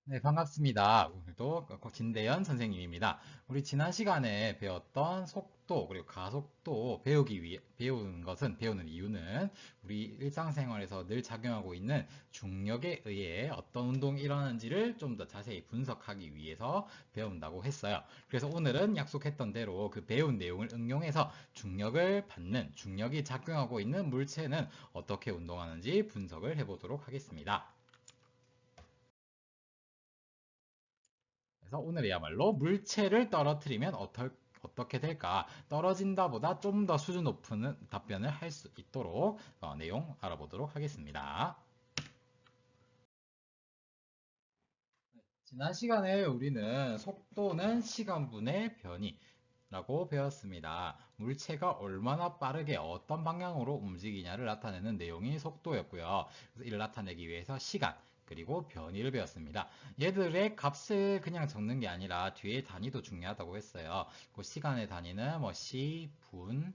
네, 반갑습니다. 오늘도 진대현 선생님입니다. 우리 지난 시간에 배웠던 속도 그리고 가속도 배우기 위해 배우는 이유는 우리 일상생활에서 늘 작용하고 있는 중력에 의해 어떤 운동이 일어나는지를 좀 더 자세히 분석하기 위해서 배운다고 했어요. 그래서 오늘은 약속했던 대로 그 배운 내용을 응용해서 중력이 작용하고 있는 물체는 어떻게 운동하는지 분석을 해보도록 하겠습니다. 그래서 오늘이야말로 물체를 떨어뜨리면 어떻게 될까? 떨어진다보다 좀 더 수준 높은 답변을 할 수 있도록 내용 알아보도록 하겠습니다. 지난 시간에 우리는 속도는 시간분의 변이라고 배웠습니다. 물체가 얼마나 빠르게 어떤 방향으로 움직이냐를 나타내는 내용이 속도였고요. 그래서 이를 나타내기 위해서 시간, 그리고 변이를 배웠습니다. 얘들의 값을 그냥 적는 게 아니라 뒤에 단위도 중요하다고 했어요. 그 시간의 단위는 뭐 시, 분,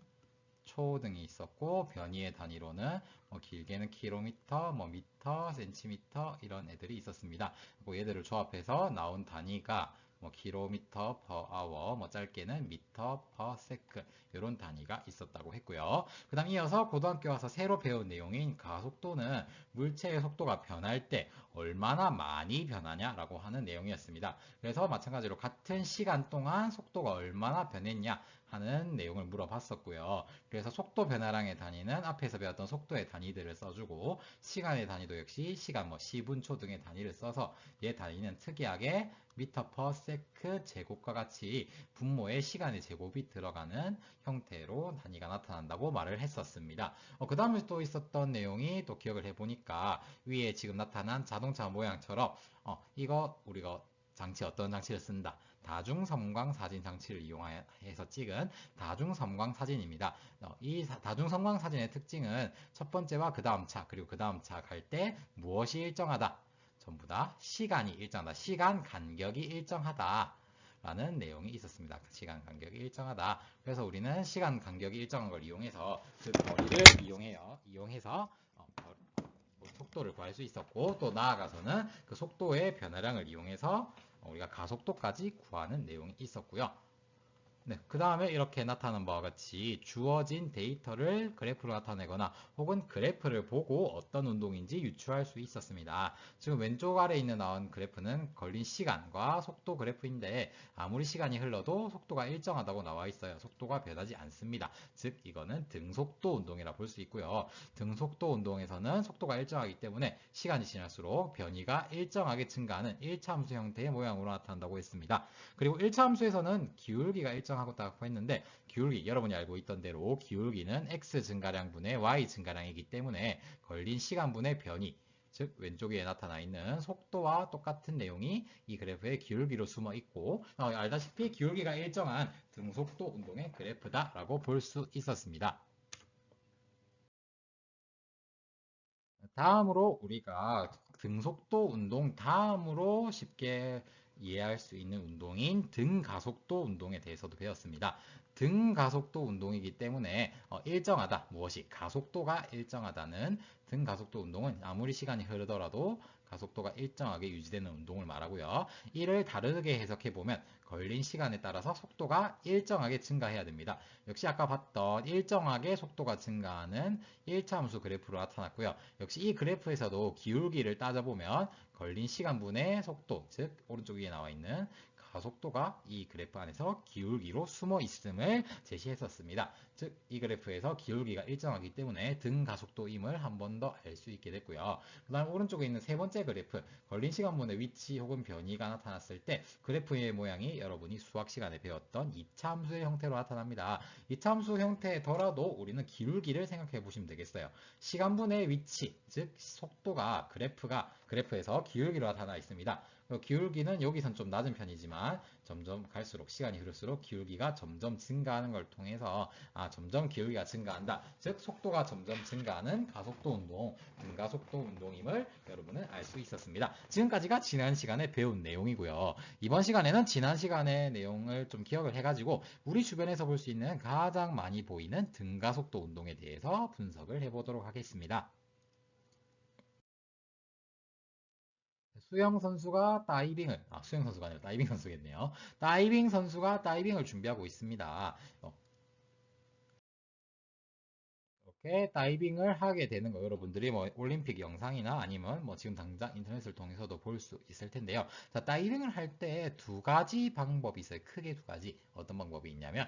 초 등이 있었고 변이의 단위로는 뭐 길게는 킬로미터, 뭐 미터, 센티미터 이런 애들이 있었습니다. 뭐 얘들을 조합해서 나온 단위가 뭐 킬로미터 per hour, 뭐 짧게는 미터 per second 이런 단위가 있었다고 했고요. 그 다음 이어서 고등학교 와서 새로 배운 내용인 가속도는 물체의 속도가 변할 때 얼마나 많이 변하냐라고 하는 내용이었습니다. 그래서 마찬가지로 같은 시간 동안 속도가 얼마나 변했냐 하는 내용을 물어봤었고요. 그래서 속도 변화량의 단위는 앞에서 배웠던 속도의 단위들을 써주고 시간의 단위도 역시 시간 뭐 시분초 등의 단위를 써서 얘 단위는 특이하게 미터 퍼 세크 제곱과 같이 분모에 시간의 제곱이 들어가는 형태로 단위가 나타난다고 말을 했었습니다. 그 다음에 또 있었던 내용이 또 기억을 해보니까 위에 지금 나타난 자동차 모양처럼 이거 우리가 어떤 장치를 쓴다. 다중섬광 사진 장치를 이용해서 찍은 다중섬광 사진입니다. 이 다중섬광 사진의 특징은 첫 번째와 그 다음 차 그리고 그 다음 차 갈 때 무엇이 일정하다. 전부 다 시간이 일정하다. 시간 간격이 일정하다. 라는 내용이 있었습니다. 시간 간격이 일정하다. 그래서 우리는 시간 간격이 일정한 걸 이용해서 그 거리를 이용해서 속도를 구할 수 있었고 또 나아가서는 그 속도의 변화량을 이용해서 우리가 가속도까지 구하는 내용이 있었고요. 네, 그 다음에 이렇게 나타난 바와 같이 주어진 데이터를 그래프로 나타내거나 혹은 그래프를 보고 어떤 운동인지 유추할 수 있었습니다. 지금 왼쪽 아래에 있는 나온 그래프는 걸린 시간과 속도 그래프인데 아무리 시간이 흘러도 속도가 일정하다고 나와 있어요. 속도가 변하지 않습니다. 즉 이거는 등속도 운동이라 볼 수 있고요. 등속도 운동에서는 속도가 일정하기 때문에 시간이 지날수록 변이가 일정하게 증가하는 일차함수 형태의 모양으로 나타난다고 했습니다. 그리고 1차 함수에서는 기울기가 일정하다고 했는데 기울기 여러분이 알고 있던 대로 기울기는 x 증가량분의 y 증가량이기 때문에 걸린 시간분의 변이 즉 왼쪽에 나타나 있는 속도와 똑같은 내용이 이 그래프의 기울기로 숨어 있고 알다시피 기울기가 일정한 등속도 운동의 그래프다라고 볼 수 있었습니다. 다음으로 우리가 등속도 운동 다음으로 쉽게 이해할 수 있는 운동인 등가속도 운동에 대해서도 배웠습니다. 등가속도 운동이기 때문에 일정하다, 무엇이 가속도가 일정하다는 등가속도 운동은 아무리 시간이 흐르더라도 가속도가 일정하게 유지되는 운동을 말하고요. 이를 다르게 해석해보면 걸린 시간에 따라서 속도가 일정하게 증가해야 됩니다. 역시 아까 봤던 일정하게 속도가 증가하는 1차 함수 그래프로 나타났고요. 역시 이 그래프에서도 기울기를 따져보면 걸린 시간분의 속도, 즉 오른쪽 위에 나와 있는 가속도가 이 그래프 안에서 기울기로 숨어 있음을 제시했었습니다. 즉 이 그래프에서 기울기가 일정하기 때문에 등가속도임을 한 번 더 알 수 있게 됐고요. 그 다음 오른쪽에 있는 세 번째 그래프, 걸린 시간분의 위치 혹은 변이가 나타났을 때 그래프의 모양이 여러분이 수학 시간에 배웠던 이차 함수의 형태로 나타납니다. 이차 함수 형태더라도 우리는 기울기를 생각해 보시면 되겠어요. 시간분의 위치, 즉 속도가 그래프에서 기울기로 나타나 있습니다. 기울기는 여기선 좀 낮은 편이지만 점점 갈수록 시간이 흐를수록 기울기가 점점 증가하는 걸 통해서 점점 기울기가 증가한다. 즉 속도가 점점 증가하는 가속도 운동, 등가속도 운동임을 여러분은 알 수 있었습니다. 지금까지가 지난 시간에 배운 내용이고요. 이번 시간에는 지난 시간의 내용을 좀 기억을 해가지고 우리 주변에서 볼 수 있는 가장 많이 보이는 등가속도 운동에 대해서 분석을 해보도록 하겠습니다. 수영 선수가 다이빙을, 수영 선수가 아니라 다이빙 선수겠네요. 다이빙 선수가 다이빙을 준비하고 있습니다. 이렇게 다이빙을 하게 되는 거 여러분들이 뭐 올림픽 영상이나 아니면 뭐 지금 당장 인터넷을 통해서도 볼 수 있을 텐데요. 자, 다이빙을 할 때 두 가지 방법이 있어요. 크게 두 가지. 어떤 방법이 있냐면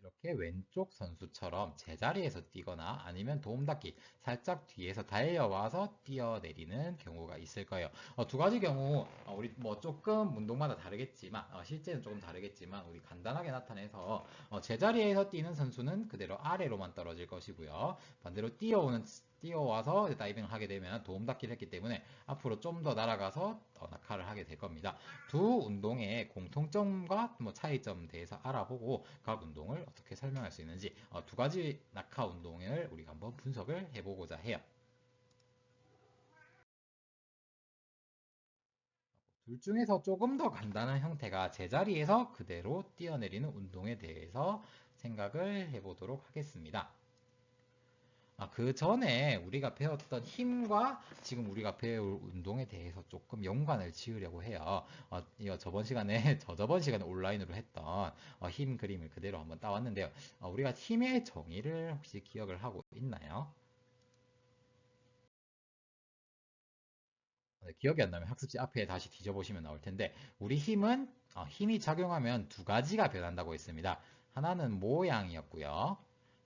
이렇게 왼쪽 선수처럼 제자리에서 뛰거나 아니면 도움닫기 살짝 뒤에서 달려와서 뛰어내리는 경우가 있을 거예요. 두 가지 경우 우리 뭐 조금 운동마다 다르겠지만 실제는 조금 다르겠지만 우리 간단하게 나타내서 제자리에서 뛰는 선수는 그대로 아래로만 떨어질 것이고요. 반대로 뛰어와서 다이빙을 하게 되면 도움닫기를 했기 때문에 앞으로 좀 더 날아가서 낙하를 하게 될 겁니다. 두 운동의 공통점과 뭐 차이점 대해서 알아보고 각 운동을 어떻게 설명할 수 있는지 두 가지 낙하 운동을 우리가 한번 분석을 해보고자 해요. 둘 중에서 조금 더 간단한 형태가 제자리에서 그대로 뛰어내리는 운동에 대해서 생각을 해보도록 하겠습니다. 그 전에 우리가 배웠던 힘과 지금 우리가 배울 운동에 대해서 조금 연관을 지으려고 해요. 이거 저번 시간에, 저저번 시간에 온라인으로 했던 힘 그림을 그대로 한번 따왔는데요. 우리가 힘의 정의를 혹시 기억을 하고 있나요? 네, 기억이 안 나면 학습지 앞에 다시 뒤져보시면 나올 텐데, 우리 힘은, 힘이 작용하면 두 가지가 변한다고 했습니다. 하나는 모양이었고요.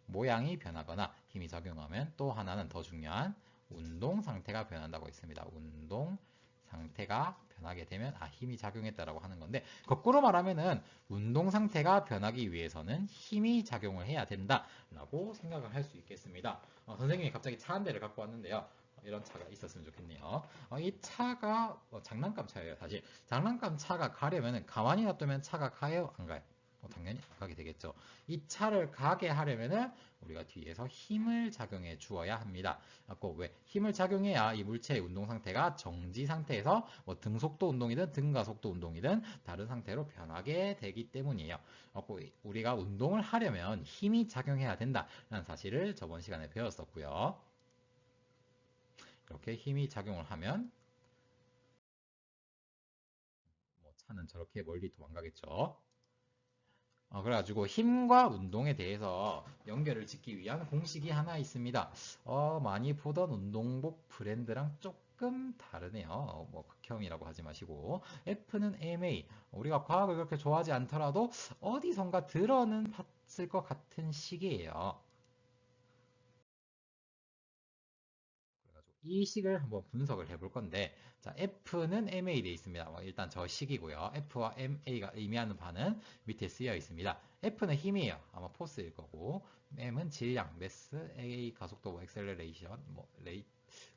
모양이 변하거나 힘이 작용하면 또 하나는 더 중요한 운동 상태가 변한다고 했습니다. 운동 상태가 변하게 되면 힘이 작용했다라고 하는 건데 거꾸로 말하면은 운동 상태가 변하기 위해서는 힘이 작용을 해야 된다라고 생각을 할 수 있겠습니다. 선생님이 갑자기 차 한 대를 갖고 왔는데요. 이런 차가 있었으면 좋겠네요. 이 차가 장난감 차예요, 사실. 장난감 차가 가려면은 가만히 놔두면 차가 가요, 안 가요? 당연히 안 가게 되겠죠. 이 차를 가게 하려면은 우리가 뒤에서 힘을 작용해 주어야 합니다. 왜 힘을 작용해야 이 물체의 운동 상태가 정지 상태에서 뭐 등속도 운동이든 등가속도 운동이든 다른 상태로 변하게 되기 때문이에요. 우리가 운동을 하려면 힘이 작용해야 된다라는 사실을 저번 시간에 배웠었고요. 이렇게 힘이 작용을 하면 뭐 차는 저렇게 멀리 도망가겠죠. 그래가지고 힘과 운동에 대해서 연결을 짓기 위한 공식이 하나 있습니다. 많이 보던 운동복 브랜드랑 조금 다르네요. 뭐 극혐이라고 하지 마시고 F는 MA. 우리가 과학을 그렇게 좋아하지 않더라도 어디선가 들어는 봤을 것 같은 식이에요. 그래가지고 이 식을 한번 분석을 해볼 건데, 자, F는 MA 되어 있습니다. 일단 저 식이고요. F와 MA가 의미하는 바는 밑에 쓰여 있습니다. F는 힘이에요. 아마 포스일 거고, M은 질량, 매스, A 가속도, 뭐 엑셀레레이션, 뭐 레이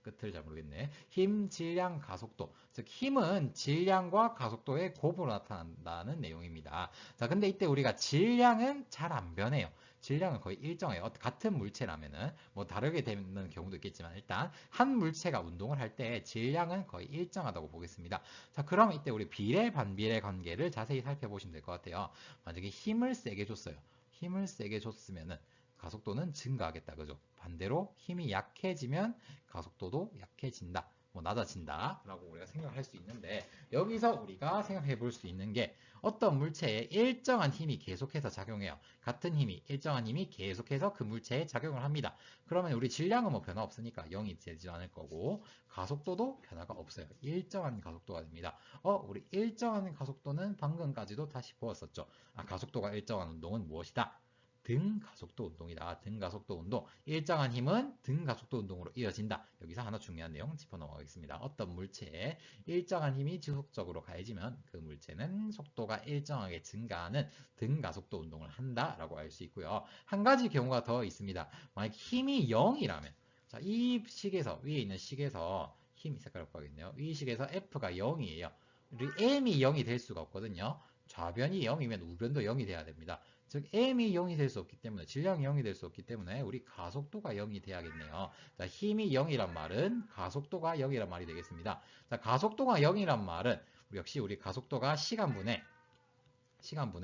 끝을 잘 모르겠네. 힘, 질량, 가속도. 즉 힘은 질량과 가속도의 곱으로 나타난다는 내용입니다. 자, 근데 이때 우리가 질량은 잘 안 변해요. 질량은 거의 일정해요. 같은 물체라면은 뭐 다르게 되는 경우도 있겠지만 일단 한 물체가 운동을 할 때 질량은 거의 일정하다고 보겠습니다. 자, 그럼 이때 우리 비례 반비례 관계를 자세히 살펴보시면 될 것 같아요. 만약에 힘을 세게 줬어요. 힘을 세게 줬으면은 가속도는 증가하겠다. 그죠? 반대로 힘이 약해지면 가속도도 약해진다. 뭐 낮아진다. 라고 우리가 생각할 수 있는데 여기서 우리가 생각해 볼 수 있는 게 어떤 물체에 일정한 힘이 계속해서 작용해요. 같은 힘이 일정한 힘이 계속해서 그 물체에 작용을 합니다. 그러면 우리 질량은 뭐 변화 없으니까 0이 되지 않을 거고 가속도도 변화가 없어요. 일정한 가속도가 됩니다. 우리 일정한 가속도는 방금까지도 다시 보았었죠. 가속도가 일정한 운동은 무엇이다? 등가속도 운동이다. 등가속도 운동. 일정한 힘은 등가속도 운동으로 이어진다. 여기서 하나 중요한 내용 짚어 넘어가겠습니다. 어떤 물체에 일정한 힘이 지속적으로 가해지면 그 물체는 속도가 일정하게 증가하는 등가속도 운동을 한다라고 알 수 있고요. 한 가지 경우가 더 있습니다. 만약 힘이 0이라면 자, 이 식에서 위에 있는 식에서 힘 색깔 바꿔야겠네요. 이 식에서 F가 0이에요. 우리 M이 0이 될 수가 없거든요. 좌변이 0이면 우변도 0이 돼야 됩니다. 즉 M이 0이 될 수 없기 때문에 질량이 0이 될 수 없기 때문에 우리 가속도가 0이 돼야겠네요. 자, 힘이 0이란 말은 가속도가 0이란 말이 되겠습니다. 자, 가속도가 0이란 말은 역시 우리 가속도가 시간분의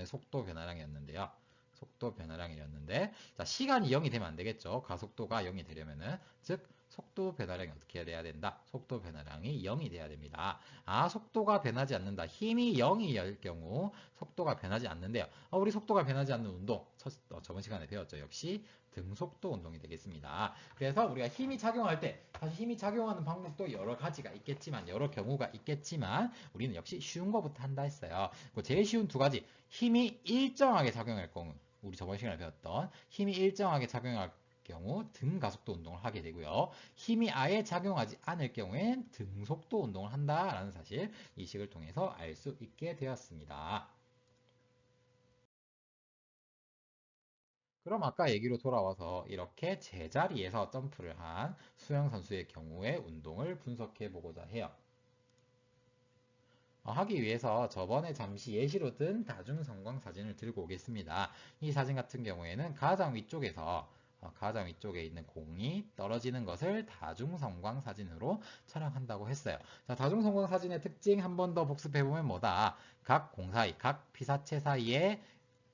속도 변화량이었는데요. 속도 변화량이었는데 자, 시간이 0이 되면 안 되겠죠. 가속도가 0이 되려면은 즉 속도 변화량이 어떻게 돼야 된다? 속도 변화량이 0이 돼야 됩니다. 속도가 변하지 않는다. 힘이 0이일 경우 속도가 변하지 않는데요. 우리 속도가 변하지 않는 운동, 저번 시간에 배웠죠. 역시 등속도 운동이 되겠습니다. 그래서 우리가 힘이 작용할 때, 사실 힘이 작용하는 방법도 여러 가지가 있겠지만, 여러 경우가 있겠지만, 우리는 역시 쉬운 거부터 한다 했어요. 제일 쉬운 두 가지, 힘이 일정하게 작용할 경우, 우리 저번 시간에 배웠던 힘이 일정하게 작용할 경우 등가속도 운동을 하게 되고요. 힘이 아예 작용하지 않을 경우엔 등속도 운동을 한다라는 사실, 이 식을 통해서 알 수 있게 되었습니다. 그럼 아까 얘기로 돌아와서 이렇게 제자리에서 점프를 한 수영 선수의 경우의 운동을 분석해 보고자 해요. 하기 위해서 저번에 잠시 예시로 든 다중성광 사진을 들고 오겠습니다. 이 사진 같은 경우에는 가장 위쪽에 있는 공이 떨어지는 것을 다중성광 사진으로 촬영한다고 했어요. 자, 다중성광 사진의 특징 한 번 더 복습해보면 뭐다? 각 공 사이, 각 피사체 사이에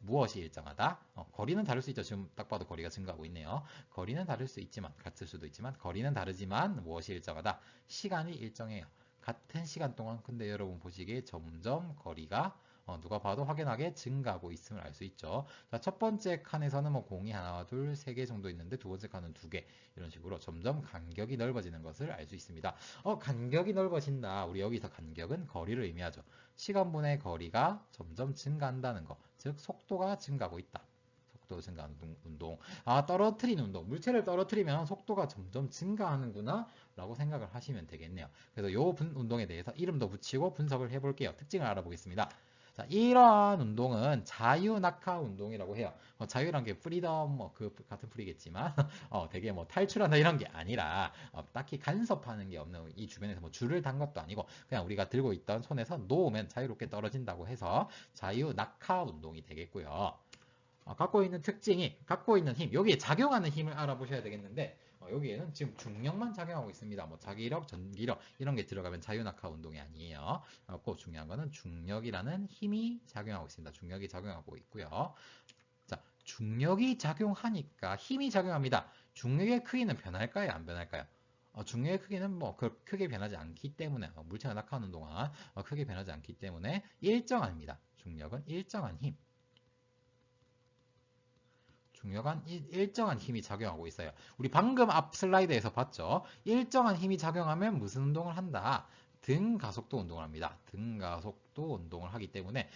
무엇이 일정하다? 거리는 다를 수 있죠. 지금 딱 봐도 거리가 증가하고 있네요. 거리는 다를 수 있지만, 같을 수도 있지만, 거리는 다르지만 무엇이 일정하다? 시간이 일정해요. 같은 시간 동안 근데 여러분 보시기에 점점 거리가 누가 봐도 확연하게 증가하고 있음을 알 수 있죠. 자, 첫 번째 칸에서는 뭐 공이 하나, 둘, 세 개 정도 있는데 두 번째 칸은 두 개. 이런 식으로 점점 간격이 넓어지는 것을 알 수 있습니다. 간격이 넓어진다. 우리 여기서 간격은 거리를 의미하죠. 시간분의 거리가 점점 증가한다는 거. 즉 속도가 증가하고 있다. 속도 증가하는 운동. 떨어뜨리는 운동. 물체를 떨어뜨리면 속도가 점점 증가하는구나 라고 생각을 하시면 되겠네요. 그래서 이 운동에 대해서 이름도 붙이고 분석을 해볼게요. 특징을 알아보겠습니다. 자, 이러한 운동은 자유낙하 운동이라고 해요. 자유란 게 프리덤 그 같은 프리겠지만 되게 뭐 탈출한다 이런 게 아니라 딱히 간섭하는 게 없는, 이 주변에서 뭐 줄을 단 것도 아니고 그냥 우리가 들고 있던 손에서 놓으면 자유롭게 떨어진다고 해서 자유낙하 운동이 되겠고요. 갖고 있는 특징이, 갖고 있는 힘, 여기에 작용하는 힘을 알아보셔야 되겠는데, 여기에는 지금 중력만 작용하고 있습니다. 뭐 자기력, 전기력 이런 게 들어가면 자유낙하 운동이 아니에요. 꼭 중요한 거는 중력이라는 힘이 작용하고 있습니다. 중력이 작용하고 있고요. 자, 중력이 작용하니까 힘이 작용합니다. 중력의 크기는 변할까요? 안 변할까요? 중력의 크기는 뭐 크게 변하지 않기 때문에, 물체가 낙하하는 동안 크게 변하지 않기 때문에 일정합니다. 중력은 일정한 힘. 중요한 일정한 힘이 작용하고 있어요. 우리 방금 앞 슬라이드에서 봤죠? 일정한 힘이 작용하면 무슨 운동을 한다? 등가속도 운동을 합니다. 등가속도 운동을 하기 때문에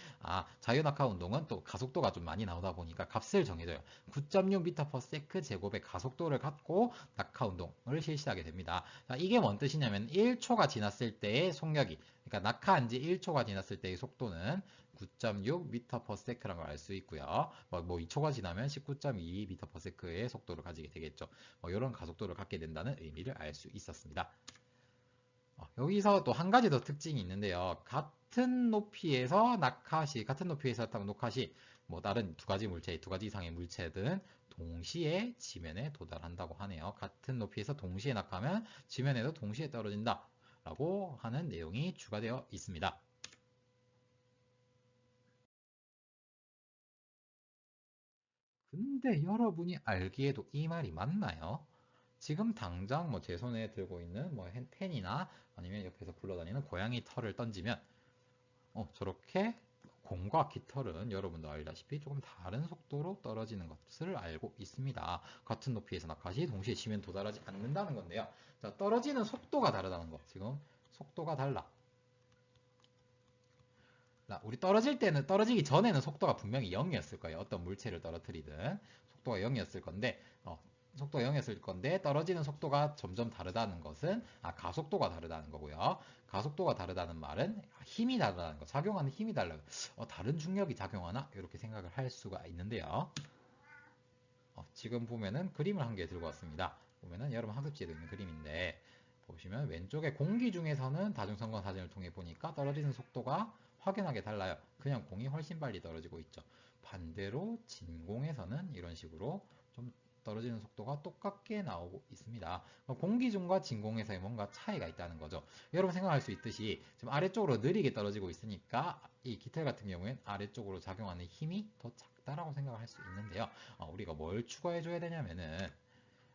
자유낙하 운동은 또 가속도가 좀 많이 나오다 보니까 값을 정해줘요. 9.6m/s 제곱의 가속도를 갖고 낙하 운동을 실시하게 됩니다. 자, 이게 뭔 뜻이냐면 1초가 지났을 때의 속력이, 그러니까 낙하한 지 1초가 지났을 때의 속도는 9.6m/s라는 걸 알 수 있고요. 뭐 2초가 지나면 19.2m/s의 속도를 가지게 되겠죠. 이런 가속도를 갖게 된다는 의미를 알 수 있었습니다. 여기서 또 한 가지 더 특징이 있는데요. 같은 높이에서 녹화시, 뭐 다른 두 가지 물체, 두 가지 이상의 물체든 동시에 지면에 도달한다고 하네요. 같은 높이에서 동시에 낙하면 지면에도 동시에 떨어진다 라고 하는 내용이 추가되어 있습니다. 근데 여러분이 알기에도 이 말이 맞나요? 지금 당장 뭐 제 손에 들고 있는 뭐 펜이나 아니면 옆에서 굴러다니는 고양이 털을 던지면 저렇게 공과 깃털은 여러분도 알다시피 조금 다른 속도로 떨어지는 것을 알고 있습니다. 같은 높이에서 낙하시 동시에 지면 도달하지 않는다는 건데요. 자, 떨어지는 속도가 다르다는 거. 지금 속도가 달라. 우리 떨어지기 전에는 속도가 분명히 0이었을 거예요. 어떤 물체를 떨어뜨리든 속도가 0이었을 건데, 속도가 0이었을 건데 떨어지는 속도가 점점 다르다는 것은 가속도가 다르다는 거고요. 가속도가 다르다는 말은 힘이 다르다는 거, 작용하는 힘이 달라요. 다른 중력이 작용하나? 이렇게 생각을 할 수가 있는데요. 지금 보면은 그림을 한 개 들고 왔습니다. 보면은 여러분 학습지에도 있는 그림인데, 보시면 왼쪽에 공기 중에서는 다중성광 사진을 통해 보니까 떨어지는 속도가 확연하게 달라요. 그냥 공이 훨씬 빨리 떨어지고 있죠. 반대로 진공에서는 이런 식으로 좀 떨어지는 속도가 똑같게 나오고 있습니다. 공기 중과 진공에서의 뭔가 차이가 있다는 거죠. 여러분 생각할 수 있듯이 지금 아래쪽으로 느리게 떨어지고 있으니까 이 깃털 같은 경우엔 아래쪽으로 작용하는 힘이 더 작다라고 생각할 수 있는데요. 우리가 뭘 추가해 줘야 되냐면은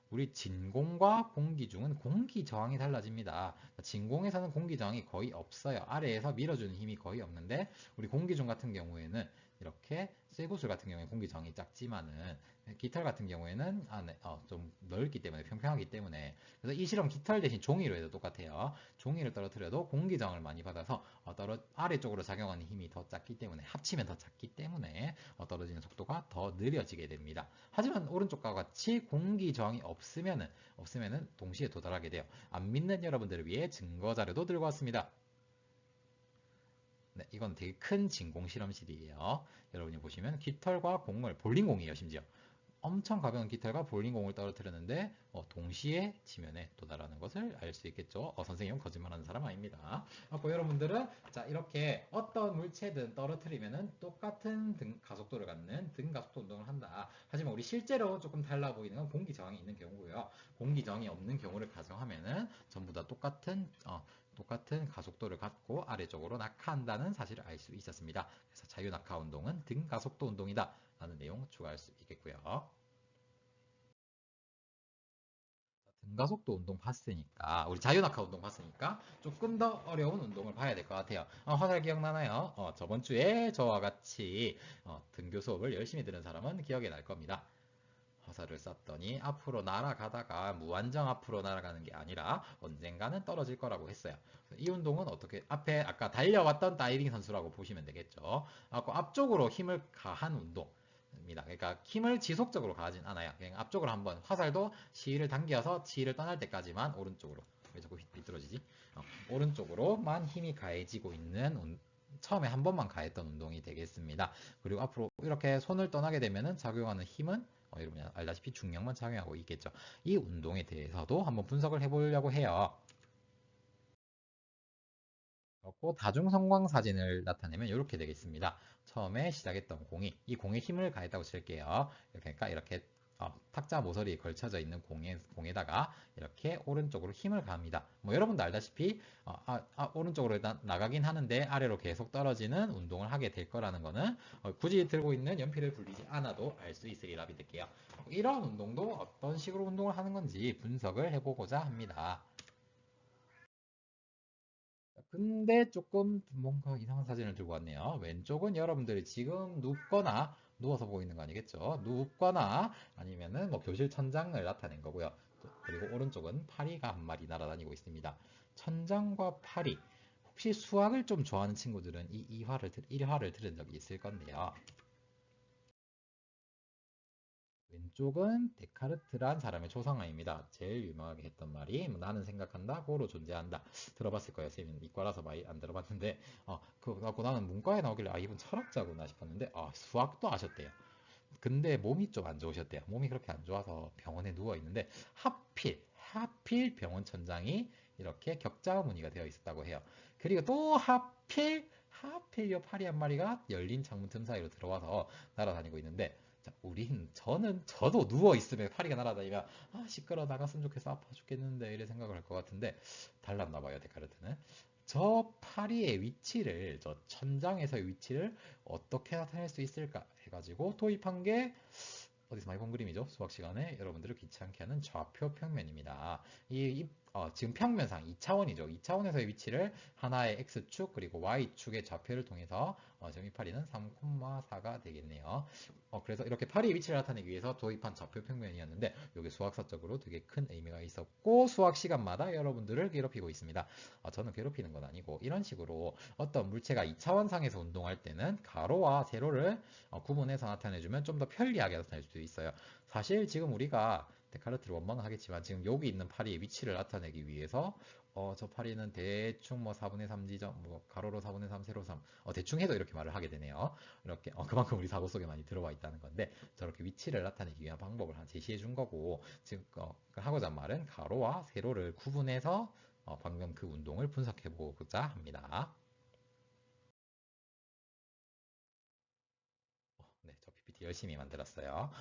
우리 진공과 공기 중은 공기 저항이 달라집니다. 진공에서는 공기 저항이 거의 없어요. 아래에서 밀어주는 힘이 거의 없는데 우리 공기 중 같은 경우에는 이렇게 쇠구슬 같은 경우에 공기 저항이 작지만은 깃털 같은 경우에는 안에 좀 넓기 때문에 평평하기 때문에 그래서 이 실험 깃털 대신 종이로 해도 똑같아요. 종이를 떨어뜨려도 공기 저항을 많이 받아서 아래쪽으로 작용하는 힘이 더 작기 때문에 합치면 더 작기 때문에 떨어지는 속도가 더 느려지게 됩니다. 하지만 오른쪽과 같이 공기 저항이 없으면은 동시에 도달하게 돼요. 안 믿는 여러분들을 위해 증거 자료도 들고 왔습니다. 네, 이건 되게 큰 진공 실험실이에요. 여러분이 보시면 깃털과 공을 볼링공이에요, 심지어. 엄청 가벼운 깃털과 볼링공을 떨어뜨렸는데 동시에 지면에 도달하는 것을 알 수 있겠죠. 선생님은 거짓말하는 사람 아닙니다. 여러분들은 자 이렇게 어떤 물체든 떨어뜨리면은 똑같은 가속도를 갖는 등가속도 운동을 한다. 하지만 우리 실제로 조금 달라 보이는 건 공기 저항이 있는 경우고요. 공기 저항이 없는 경우를 가정하면은 전부 다 똑같은 가속도를 갖고 아래쪽으로 낙하한다는 사실을 알 수 있었습니다. 그래서 자유낙하 운동은 등가속도 운동이다 라는 내용 추가할 수 있겠고요. 등가속도 운동 봤으니까 우리 자유낙하 운동 봤으니까 조금 더 어려운 운동을 봐야 될 것 같아요. 화살 기억나나요? 저번 주에 저와 같이 등교 수업을 열심히 들은 사람은 기억이 날 겁니다. 화살을 쐈더니 앞으로 날아가다가 무한정 앞으로 날아가는 게 아니라 언젠가는 떨어질 거라고 했어요. 이 운동은 어떻게 앞에 아까 달려왔던 다이빙 선수라고 보시면 되겠죠. 앞쪽으로 힘을 가한 운동. 입니다. 그러니까 힘을 지속적으로 가하진 않아요. 그냥 앞쪽으로 한번 화살도 시위를 당겨서 시위를 떠날 때까지만 오른쪽으로 왜 자꾸 삐뚤어지지? 오른쪽으로만 힘이 가해지고 있는 처음에 한 번만 가했던 운동이 되겠습니다. 그리고 앞으로 이렇게 손을 떠나게 되면은 작용하는 힘은 여러분이 알다시피 중력만 작용하고 있겠죠. 이 운동에 대해서도 한번 분석을 해보려고 해요. 그리고 다중성광 사진을 나타내면 이렇게 되겠습니다. 처음에 시작했던 공이 이 공에 힘을 가했다고 칠게요. 그러니까 이렇게 탁자 모서리에 걸쳐져 있는 공에다가 이렇게 오른쪽으로 힘을 가합니다. 뭐 여러분도 알다시피 오른쪽으로 일단 나가긴 하는데 아래로 계속 떨어지는 운동을 하게 될 거라는 거는 굳이 들고 있는 연필을 굴리지 않아도 알 수 있으리라 믿을게요. 이런 운동도 어떤 식으로 운동을 하는 건지 분석을 해보고자 합니다. 근데 조금 뭔가 이상한 사진을 들고 왔네요. 왼쪽은 여러분들이 지금 눕거나 누워서 보이는 거 아니겠죠? 눕거나 아니면은 뭐 교실 천장을 나타낸 거고요. 그리고 오른쪽은 파리가 한 마리 날아다니고 있습니다. 천장과 파리. 혹시 수학을 좀 좋아하는 친구들은 이 1화를 들은 적이 있을 건데요. 왼쪽은 데카르트란 사람의 초상화입니다. 제일 유명하게 했던 말이 나는 생각한다, 고로 존재한다. 들어봤을 거예요. 쌤은 이과라서 많이 안 들어봤는데 그거 갖고 나는 문과에 나오길래 이분 철학자구나 싶었는데 수학도 아셨대요. 근데 몸이 좀 안 좋으셨대요. 몸이 그렇게 안 좋아서 병원에 누워 있는데 하필 병원 천장이 이렇게 격자 무늬가 되어 있었다고 해요. 그리고 또 하필 요 파리 한 마리가 열린 창문 틈 사이로 들어와서 날아다니고 있는데 자, 저도 누워 있으면 파리가 날아다니면 시끄러 나갔으면 좋겠어 아파 죽겠는데 이래 생각을 할 것 같은데 달랐나 봐요 데카르트는. 저 파리의 위치를 저 천장에서의 위치를 어떻게 나타낼 수 있을까 해가지고 도입한 게 어디서 많이 본 그림이죠. 수학 시간에 여러분들을 귀찮게 하는 좌표 평면입니다. 지금 평면상 2차원이죠. 2차원에서의 위치를 하나의 x축 그리고 y축의 좌표를 통해서 지금 이 파리는 3,4가 되겠네요. 그래서 이렇게 파리의 위치를 나타내기 위해서 도입한 좌표 평면이었는데 이게 수학사적으로 되게 큰 의미가 있었고 수학 시간마다 여러분들을 괴롭히고 있습니다. 저는 괴롭히는 건 아니고 이런 식으로 어떤 물체가 2차원상에서 운동할 때는 가로와 세로를 구분해서 나타내주면 좀 더 편리하게 나타낼 수 있어요. 사실 지금 우리가 데카르트를 원망을 하겠지만 지금 여기 있는 파리의 위치를 나타내기 위해서 저 파리는 대충 뭐 4분의 3 지점, 뭐 가로로 4분의 3, 세로 3 대충 해도 이렇게 말을 하게 되네요. 이렇게 그만큼 우리 사고 속에 많이 들어와 있다는 건데 저렇게 위치를 나타내기 위한 방법을 제시해 준 거고 지금 하고자 한 말은 가로와 세로를 구분해서 방금 그 운동을 분석해 보고자 합니다. 네, 저 PPT 열심히 만들었어요.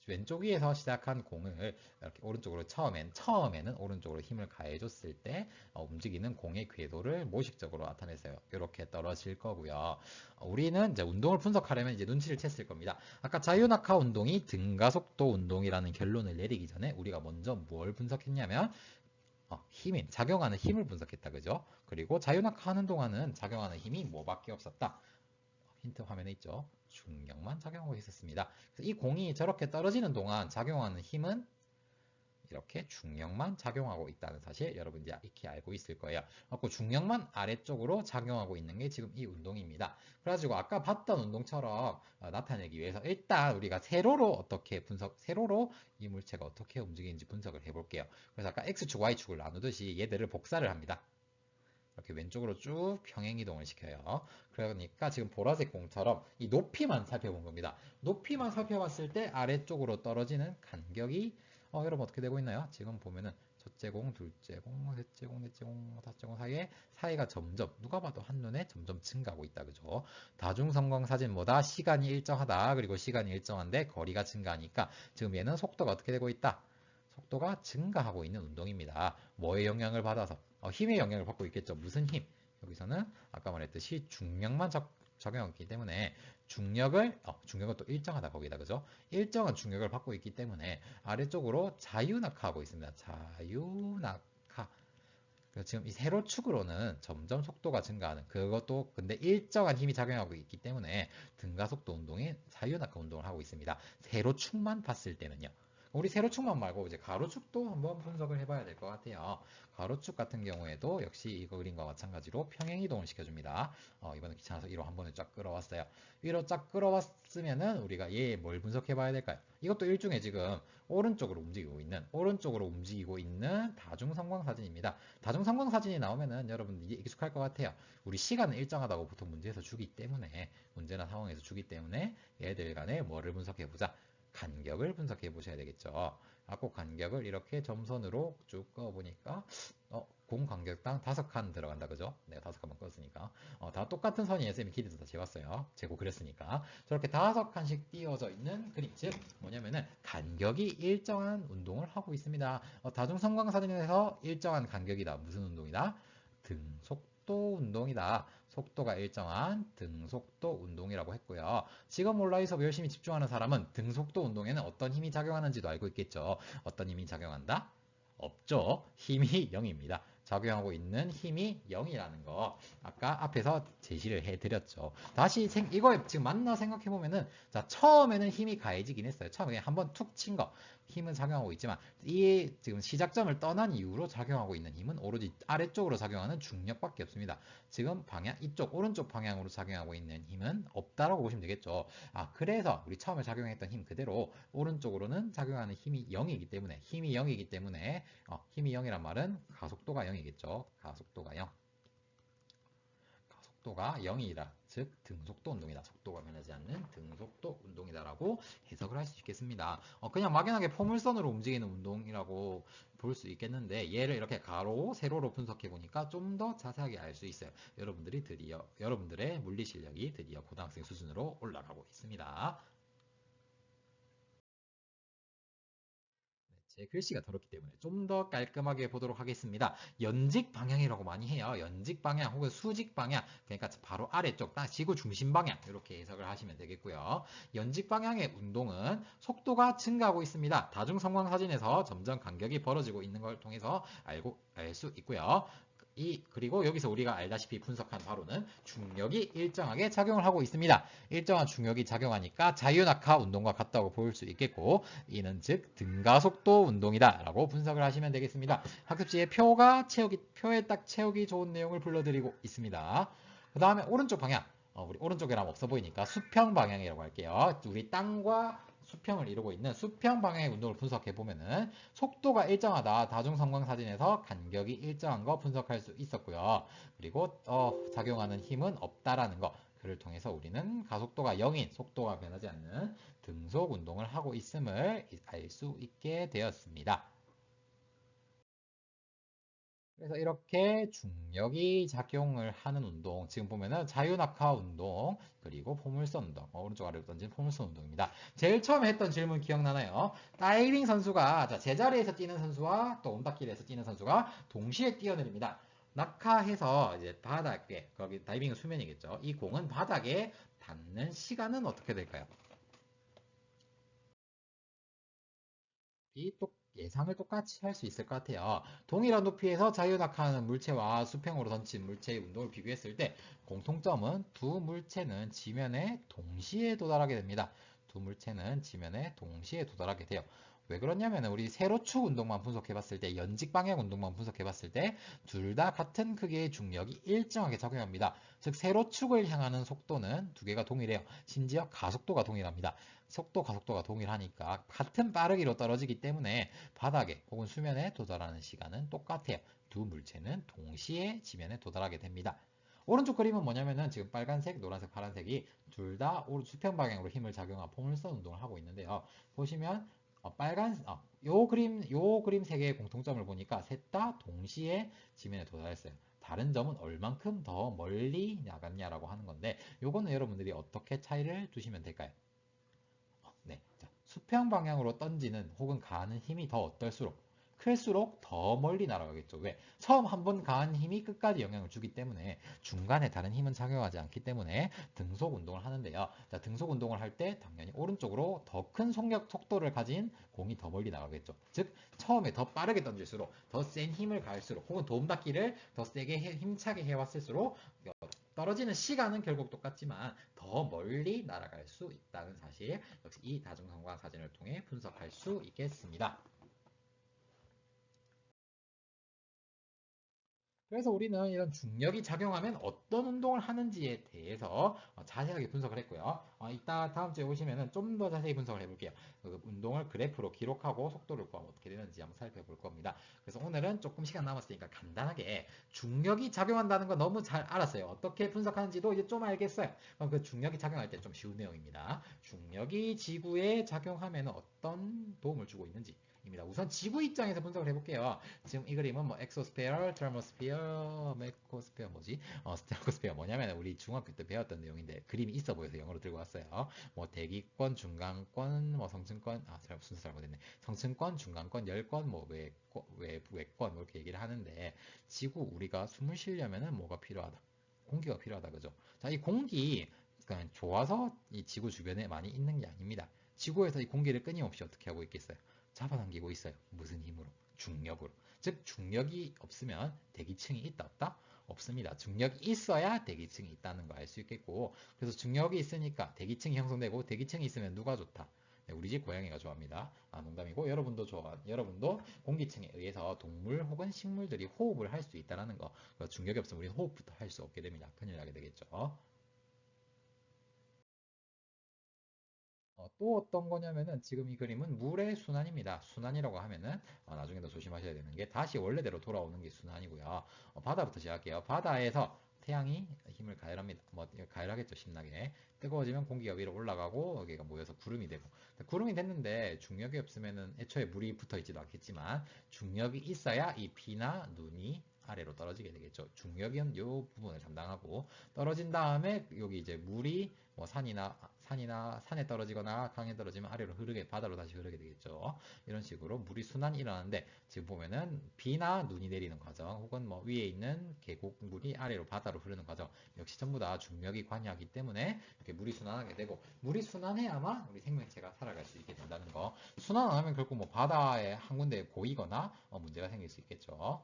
왼쪽 위에서 시작한 공을 이렇게 오른쪽으로 처음에는 오른쪽으로 힘을 가해줬을 때 움직이는 공의 궤도를 모식적으로 나타냈어요. 이렇게 떨어질 거고요. 우리는 이제 운동을 분석하려면 이제 눈치를 챘을 겁니다. 아까 자유낙하 운동이 등가속도 운동이라는 결론을 내리기 전에 우리가 먼저 뭘 분석했냐면 작용하는 힘을 분석했다. 그죠? 그리고 자유낙하하는 동안은 작용하는 힘이 뭐밖에 없었다. 힌트 화면에 있죠. 중력만 작용하고 있었습니다. 이 공이 저렇게 떨어지는 동안 작용하는 힘은 이렇게 중력만 작용하고 있다는 사실 여러분 이제 익히 알고 있을 거예요. 그리고 중력만 아래쪽으로 작용하고 있는 게 지금 이 운동입니다. 그래가지고 아까 봤던 운동처럼 나타내기 위해서 일단 우리가 세로로 이 물체가 어떻게 움직이는지 분석을 해볼게요. 그래서 아까 X축, Y축을 나누듯이 얘들을 복사를 합니다. 이렇게 왼쪽으로 쭉 평행 이동을 시켜요. 그러니까 지금 보라색 공처럼 이 높이만 살펴본 겁니다. 높이만 살펴봤을 때 아래쪽으로 떨어지는 간격이 여러분 어떻게 되고 있나요? 지금 보면은 첫째 공, 둘째 공, 셋째 공, 넷째 공, 다섯째 공 사이가 점점 누가 봐도 한눈에 점점 증가하고 있다. 그죠? 다중성광 사진보다 시간이 일정하다. 그리고 시간이 일정한데 거리가 증가하니까 지금 얘는 속도가 어떻게 되고 있다? 속도가 증가하고 있는 운동입니다. 뭐의 영향을 받아서? 힘의 영향을 받고 있겠죠. 무슨 힘? 여기서는 아까 말했듯이 중력만 적용하기 때문에 중력은 또 일정하다 거기다. 그죠? 일정한 중력을 받고 있기 때문에 아래쪽으로 자유낙하하고 있습니다. 자유낙하. 지금 이 세로축으로는 점점 속도가 증가하는 그것도 근데 일정한 힘이 작용하고 있기 때문에 등가속도 운동인 자유낙하 운동을 하고 있습니다. 세로축만 봤을 때는요. 우리 세로축만 말고 이제 가로축도 한번 분석을 해봐야 될 것 같아요. 가로축 같은 경우에도 역시 이거 그림과 마찬가지로 평행 이동을 시켜줍니다. 이번엔 귀찮아서 위로 한 번에 쫙 끌어왔어요. 위로 쫙 끌어왔으면은 우리가 얘 뭘 분석해봐야 될까요? 이것도 일종의 지금 오른쪽으로 움직이고 있는 다중성광 사진입니다. 다중성광 사진이 나오면은 여러분 이게 익숙할 것 같아요. 우리 시간은 일정하다고 보통 문제에서 주기 때문에 문제나 상황에서 주기 때문에 얘들 간에 뭐를 분석해보자. 간격을 분석해 보셔야 되겠죠. 꼭 간격을 이렇게 점선으로 쭉 그어보니까 공 간격당 5칸 들어간다. 그죠? 내가 5칸만 껐으니까 다 똑같은 선이에요. 쌤이 길이도 다 재봤어요. 재고 그렸으니까 저렇게 5칸씩 띄워져 있는 그림 즉 뭐냐면은 간격이 일정한 운동을 하고 있습니다. 다중성광 사진에서 일정한 간격이다. 무슨 운동이다? 등속도 운동이다. 속도가 일정한 등속도 운동이라고 했고요. 지금 온라인 수업 열심히 집중하는 사람은 등속도 운동에는 어떤 힘이 작용하는지도 알고 있겠죠. 어떤 힘이 작용한다? 없죠. 힘이 0입니다. 작용하고 있는 힘이 0이라는 거 아까 앞에서 제시를 해드렸죠. 다시 이거 지금 맞나 생각해보면은 자 처음에는 힘이 가해지긴 했어요. 처음에 한번 툭 친 거 힘은 작용하고 있지만 이 지금 시작점을 떠난 이후로 작용하고 있는 힘은 오로지 아래쪽으로 작용하는 중력밖에 없습니다. 지금 방향 이쪽 오른쪽 방향으로 작용하고 있는 힘은 없다라고 보시면 되겠죠. 그래서 우리 처음에 작용했던 힘 그대로 오른쪽으로는 작용하는 힘이 0이기 때문에 힘이 0이란 말은 가속도가 0이겠죠. 가속도가 0. 속도가 0이다. 즉 등속도 운동이다. 속도가 변하지 않는 등속도 운동이다라고 해석을 할 수 있겠습니다. 그냥 막연하게 포물선으로 움직이는 운동이라고 볼 수 있겠는데 얘를 이렇게 가로, 세로로 분석해 보니까 좀 더 자세하게 알 수 있어요. 여러분들의 물리 실력이 드디어 고등학생 수준으로 올라가고 있습니다. 제 글씨가 더럽기 때문에 좀 더 깔끔하게 보도록 하겠습니다. 연직 방향이라고 많이 해요. 연직 방향 혹은 수직 방향, 그러니까 바로 아래쪽, 딱 지구 중심 방향 이렇게 해석을 하시면 되겠고요. 연직 방향의 운동은 속도가 증가하고 있습니다. 다중성광 사진에서 점점 간격이 벌어지고 있는 걸 통해서 알 수 있고요. 그리고 여기서 우리가 알다시피 분석한 바로는 중력이 일정하게 작용을 하고 있습니다. 일정한 중력이 작용하니까 자유낙하 운동과 같다고 볼 수 있겠고 이는 즉 등가속도 운동이다 라고 분석을 하시면 되겠습니다. 학습지에 표에 딱 채우기 좋은 내용을 불러드리고 있습니다. 그 다음에 오른쪽 방향 우리 오른쪽이라면 없어 보이니까 수평 방향이라고 할게요. 우리 땅과 수평을 이루고 있는 수평 방향의 운동을 분석해 보면은 속도가 일정하다. 다중성광 사진에서 간격이 일정한 거 분석할 수 있었고요. 그리고 작용하는 힘은 없다라는 거. 그를 통해서 우리는 가속도가 0인 속도가 변하지 않는 등속 운동을 하고 있음을 알 수 있게 되었습니다. 그래서 이렇게 중력이 작용을 하는 운동, 지금 보면은 자유낙하 운동, 그리고 포물선 운동, 오른쪽 아래로 던진 포물선 운동입니다. 제일 처음에 했던 질문 기억나나요? 다이빙 선수가, 자, 제자리에서 뛰는 선수와 또 온닿길에서 뛰는 선수가 동시에 뛰어내립니다. 낙하해서 이제 바닥에, 거기 다이빙은 수면이겠죠. 이 공은 바닥에 닿는 시간은 어떻게 될까요? 이 예상을 똑같이 할 수 있을 것 같아요. 동일한 높이에서 자유낙하하는 물체와 수평으로 던진 물체의 운동을 비교했을 때 공통점은 두 물체는 지면에 동시에 도달하게 됩니다. 두 물체는 지면에 동시에 도달하게 돼요. 왜 그러냐면 우리 세로축 운동만 분석해 봤을 때, 연직 방향 운동만 분석해 봤을 때 둘 다 같은 크기의 중력이 일정하게 작용합니다. 즉 세로축을 향하는 속도는 두 개가 동일해요. 심지어 가속도가 동일합니다. 속도, 가속도가 동일하니까 같은 빠르기로 떨어지기 때문에 바닥에 혹은 수면에 도달하는 시간은 똑같아요. 두 물체는 동시에 지면에 도달하게 됩니다. 오른쪽 그림은 뭐냐면은 지금 빨간색, 노란색, 파란색이 둘 다 수평 방향으로 힘을 작용한 포물선 운동을 하고 있는데요. 보시면 요 그림 세 개의 공통점을 보니까 셋 다 동시에 지면에 도달했어요. 다른 점은 얼만큼 더 멀리 나갔냐라고 하는 건데, 요거는 여러분들이 어떻게 차이를 두시면 될까요? 네. 자, 수평 방향으로 던지는 혹은 가하는 힘이 더 어떨수록 클수록 더 멀리 날아가겠죠. 왜? 처음 한 번 가한 힘이 끝까지 영향을 주기 때문에 중간에 다른 힘은 작용하지 않기 때문에 등속 운동을 하는데요. 자, 등속 운동을 할 때 당연히 오른쪽으로 더 큰 속도를 가진 공이 더 멀리 나가겠죠. 즉, 처음에 더 빠르게 던질수록 더 센 힘을 가할수록 혹은 도움닫기를 더 세게 힘차게 해왔을수록 떨어지는 시간은 결국 똑같지만 더 멀리 날아갈 수 있다는 사실, 역시 이 다중성과 사진을 통해 분석할 수 있겠습니다. 그래서 우리는 이런 중력이 작용하면 어떤 운동을 하는지에 대해서 자세하게 분석을 했고요. 이따 다음 주에 오시면 좀 더 자세히 분석을 해볼게요. 그 운동을 그래프로 기록하고 속도를 구하면 어떻게 되는지 한번 살펴볼 겁니다. 그래서 오늘은 조금 시간 남았으니까 간단하게 중력이 작용한다는 거 너무 잘 알았어요. 어떻게 분석하는지도 이제 좀 알겠어요. 그럼 그 중력이 작용할 때 좀 쉬운 내용입니다. 중력이 지구에 작용하면 어떤 도움을 주고 있는지 입니다. 우선 지구 입장에서 분석을 해볼게요. 지금 이 그림은 뭐 엑소스페어, 테르모스피어, 메코스페어 뭐지? 스테고스페어 뭐냐면 우리 중학교 때 배웠던 내용인데 그림이 있어 보여서 영어로 들고 왔어요. 뭐 대기권, 중간권, 뭐 성층권, 순서 잘못했네. 성층권, 중간권, 열권, 뭐 외권 뭐 이렇게 얘기를 하는데 지구 우리가 숨을 쉬려면은 뭐가 필요하다? 공기가 필요하다 그죠? 자, 이 공기 그냥 좋아서 이 지구 주변에 많이 있는 게 아닙니다. 지구에서 이 공기를 끊임없이 어떻게 하고 있겠어요? 잡아당기고 있어요. 무슨 힘으로? 중력으로. 즉 중력이 없으면 대기층이 있다 없다? 없습니다. 중력이 있어야 대기층이 있다는 거 알 수 있겠고, 그래서 중력이 있으니까 대기층이 형성되고, 대기층이 있으면 누가 좋다? 네, 우리 집 고양이가 좋아합니다. 농담이고 여러분도 공기층에 의해서 동물 혹은 식물들이 호흡을 할 수 있다는 거. 중력이 없으면 우리는 호흡부터 할 수 없게 됩니다. 큰일 나게 되겠죠. 또 어떤 거냐면은 지금 이 그림은 물의 순환입니다. 순환이라고 하면은 나중에도 조심하셔야 되는 게 다시 원래대로 돌아오는 게 순환이고요. 바다부터 시작할게요. 바다에서 태양이 힘을 가열합니다. 뭐 가열하겠죠, 신나게. 뜨거워지면 공기가 위로 올라가고 여기가 모여서 구름이 되고, 구름이 됐는데 중력이 없으면은 애초에 물이 붙어 있지도 않겠지만 중력이 있어야 이 비나 눈이 아래로 떨어지게 되겠죠. 중력은 이 부분을 담당하고, 떨어진 다음에 여기 이제 물이 뭐 산에 떨어지거나 강에 떨어지면 아래로 흐르게, 바다로 다시 흐르게 되겠죠. 이런 식으로 물이 순환이 일어나는데, 지금 보면은 비나 눈이 내리는 과정 혹은 뭐 위에 있는 계곡물이 아래로 바다로 흐르는 과정, 역시 전부 다 중력이 관여하기 때문에 이렇게 물이 순환하게 되고, 물이 순환해야만 우리 생명체가 살아갈 수 있게 된다는 거. 순환 안 하면 결국 뭐 바다에 한 군데에 고이거나 문제가 생길 수 있겠죠.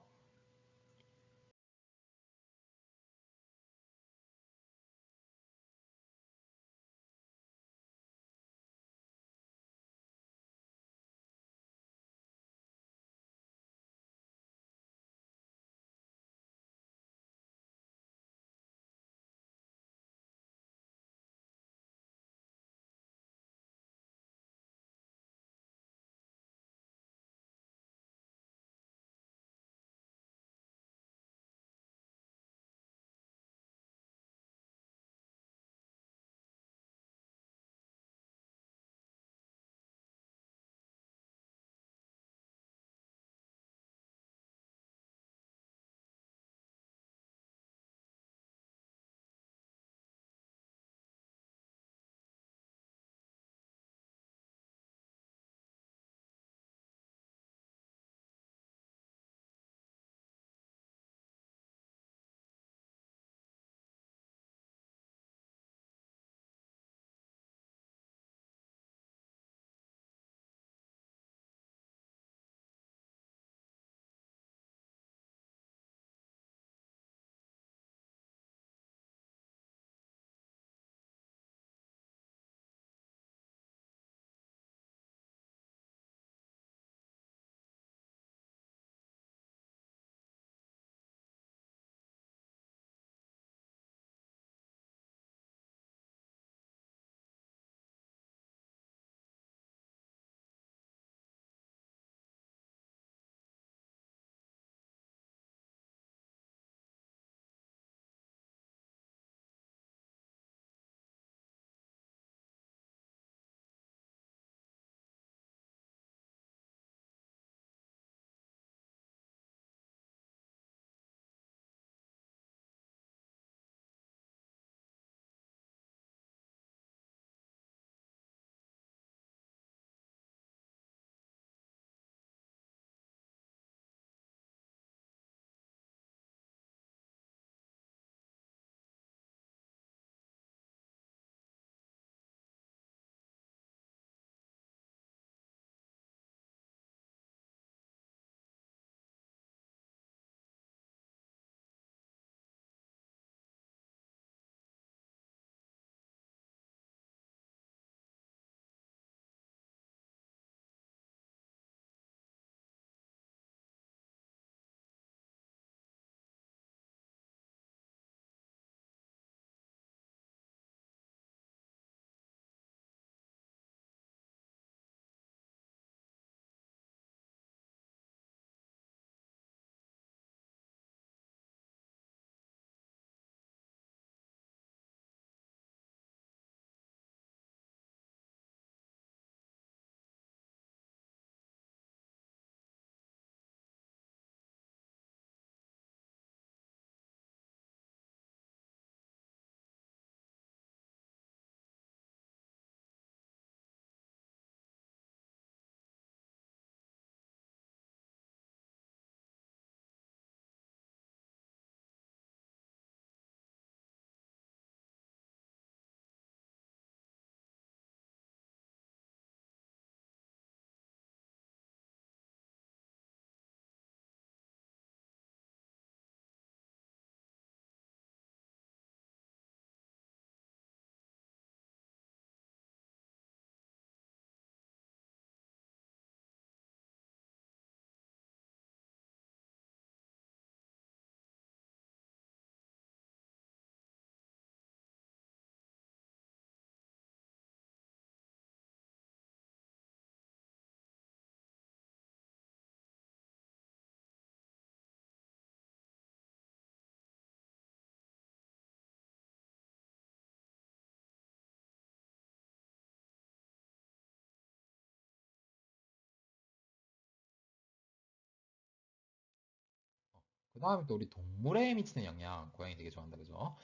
그 다음에 또 우리 동물에 미치는 영향, 고양이 되게 좋아한다, 그죠?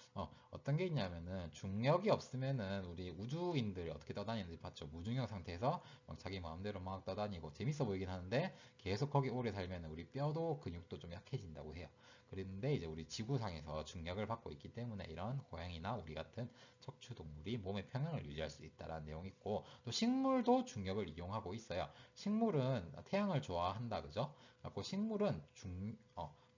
어떤 게 있냐면은, 중력이 없으면은, 우리 우주인들이 어떻게 떠다니는지 봤죠? 무중력 상태에서 막 자기 마음대로 막 떠다니고, 재밌어 보이긴 하는데, 계속 거기 오래 살면은 우리 뼈도 근육도 좀 약해진다고 해요. 그런데 이제 우리 지구상에서 중력을 받고 있기 때문에 이런 고양이나 우리 같은 척추 동물이 몸의 평형을 유지할 수 있다라는 내용이 있고, 또 식물도 중력을 이용하고 있어요. 식물은 태양을 좋아한다, 그죠? 그래서 식물은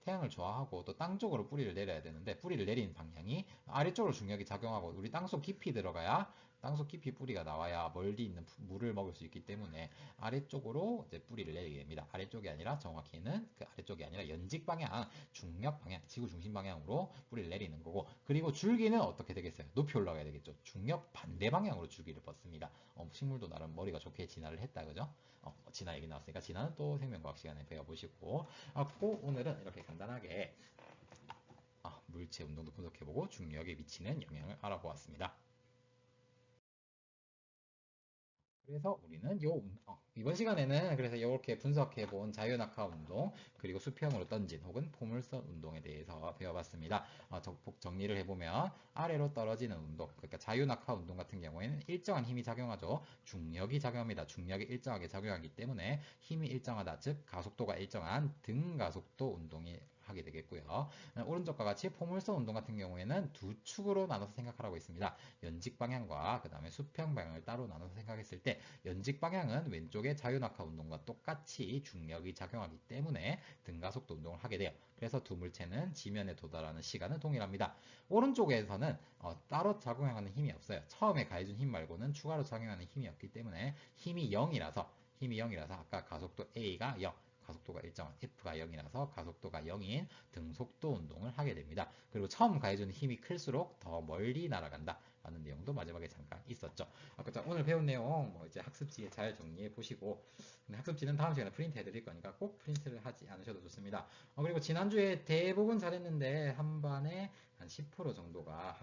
태양을 좋아하고 또 땅 쪽으로 뿌리를 내려야 되는데 뿌리를 내리는 방향이 아래쪽으로 중력이 작용하고 우리 땅속 깊이 들어가야 땅속 깊이 뿌리가 나와야 멀리 있는 물을 먹을 수 있기 때문에 아래쪽으로 이제 뿌리를 내리게 됩니다. 아래쪽이 아니라 정확히는 그 아래쪽이 아니라 연직 방향, 중력 방향, 지구 중심 방향으로 뿌리를 내리는 거고 그리고 줄기는 어떻게 되겠어요? 높이 올라가야 되겠죠. 중력 반대 방향으로 줄기를 뻗습니다. 식물도 나름 머리가 좋게 진화를 했다 그죠? 진화 얘기 나왔으니까 진화는 또 생명과학 시간에 배워보시고 꼭 오늘은 이렇게 간단하게 물체 운동도 분석해보고 중력에 미치는 영향을 알아보았습니다. 그래서 우리는 이번 시간에는 그래서 이렇게 분석해본 자유낙하 운동 그리고 수평으로 던진 혹은 포물선 운동에 대해서 배워봤습니다. 정리를 해보면 아래로 떨어지는 운동 그러니까 자유낙하 운동 같은 경우에는 일정한 힘이 작용하죠. 중력이 작용합니다. 중력이 일정하게 작용하기 때문에 힘이 일정하다 즉 가속도가 일정한 등가속도 운동이 하게 되겠고요. 오른쪽과 같이 포물선 운동 같은 경우에는 두 축으로 나눠서 생각하라고 있습니다. 연직 방향과 그 다음에 수평 방향을 따로 나눠서 생각했을 때 연직 방향은 왼쪽의 자유낙하 운동과 똑같이 중력이 작용하기 때문에 등가속도 운동을 하게 돼요. 그래서 두 물체는 지면에 도달하는 시간은 동일합니다. 오른쪽에서는 따로 작용하는 힘이 없어요. 처음에 가해준 힘 말고는 추가로 작용하는 힘이 없기 때문에 힘이 0이라서 아까 가속도 A가 0, 가속도가 일정한 F가 0이라서 가속도가 0인 등속도 운동을 하게 됩니다. 그리고 처음 가해주는 힘이 클수록 더 멀리 날아간다. 라는 내용도 마지막에 잠깐 있었죠. 자, 오늘 배운 내용 뭐 이제 학습지에 잘 정리해 보시고 근데 학습지는 다음 시간에 프린트 해드릴 거니까 꼭 프린트를 하지 않으셔도 좋습니다. 그리고 지난주에 대부분 잘했는데 한 반에 한 10% 정도가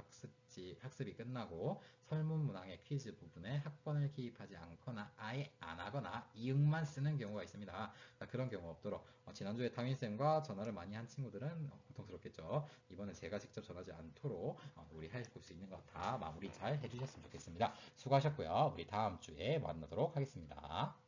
학습이 끝나고 설문문항의 퀴즈 부분에 학번을 기입하지 않거나 아예 안 하거나 이응만 쓰는 경우가 있습니다. 그런 경우 없도록 지난주에 타민쌤과 전화를 많이 한 친구들은 고통스럽겠죠. 이번에 제가 직접 전하지 않도록 우리 할 수 있는 거 다 마무리 잘 해주셨으면 좋겠습니다. 수고하셨고요. 우리 다음 주에 만나도록 하겠습니다.